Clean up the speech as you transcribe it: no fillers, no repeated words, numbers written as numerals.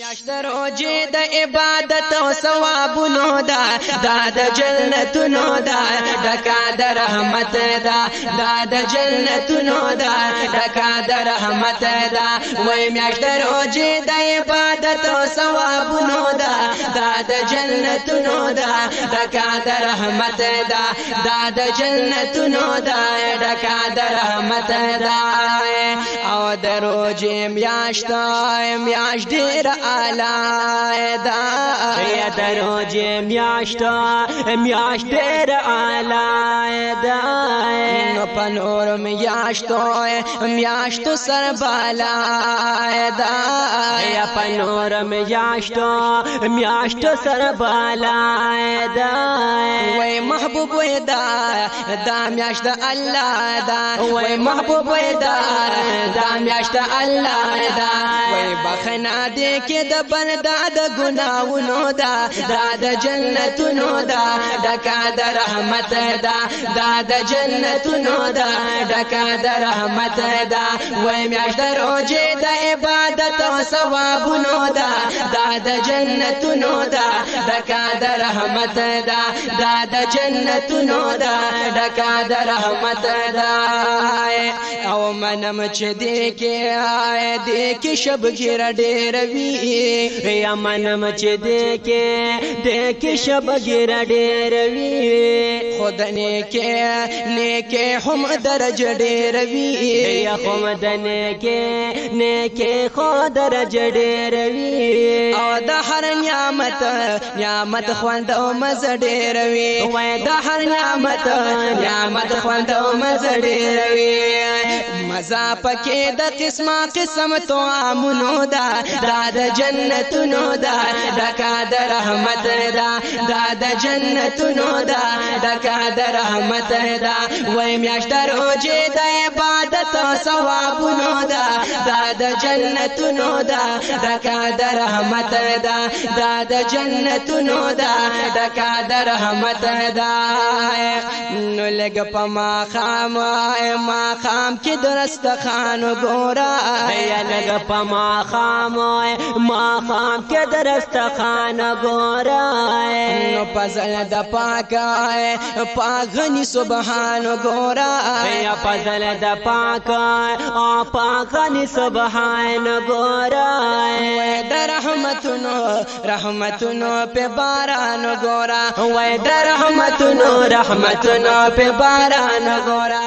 میاشت روزه د عبادت او ثوابونو دا د جنتونو دا ډکا د رحمت دا د جنتونو دا ډکا د رحمت دا وای میاشت روزه د عبادت او ثوابونو دا د جنتونو دا ډکا د رحمت دا د جنتونو دا ډکا د رحمت دا او د روزه میاشت ډیر اعلی دا یا د روزه میاشت ډیر اعلی دا نو په نور میاشتو سر بالا دا یا په نور میاشتو سر بالا دا وای محبوب وای دا میاشت الله دا وای محبوب وای دا میاشت الله دا وای بخنا دې کې د بندا د ګناونو دا د جنتونو دا ډکا د رحمت دا د جنتونو دا ډکا د رحمت دا وای میاشت روزه د عبادت او ثوابونو دا د جنتونو دا ډکا د رحمت دا د جنتونو دا ډکا د رحمت دا او منم چې دې کې شبګیر ډېر وی یا منم چې دې کې شبګیر ډېر وی خود نیکه هم درج ډېر وی یا هم د نیکه خو درج ډېر وی او د هر نعمت خوند او مزه ډېر وی وای د هر نعمت خوند او مزه ډېر وی مزه پکې د قسم تو امنو دا د جنتونو دا ډکا د رحمت دا د جنتونو دا ډکا د رحمت دا وای میاشت روزه د عبادت او ثوابونو دا د جنتونو دا ډکا د رحمت دا د جنتونو دا ډکا د رحمت دا نو لګ په ما خام کې درستخان ګورا یا لګ په ما خام کې درستخان ګورا نو پزل د پاغنی سبحان ګورا یا پزل د پاغنی سبحان ګورا د رحمتونو په باران ګورا وای د رحمتونو په باران ګورا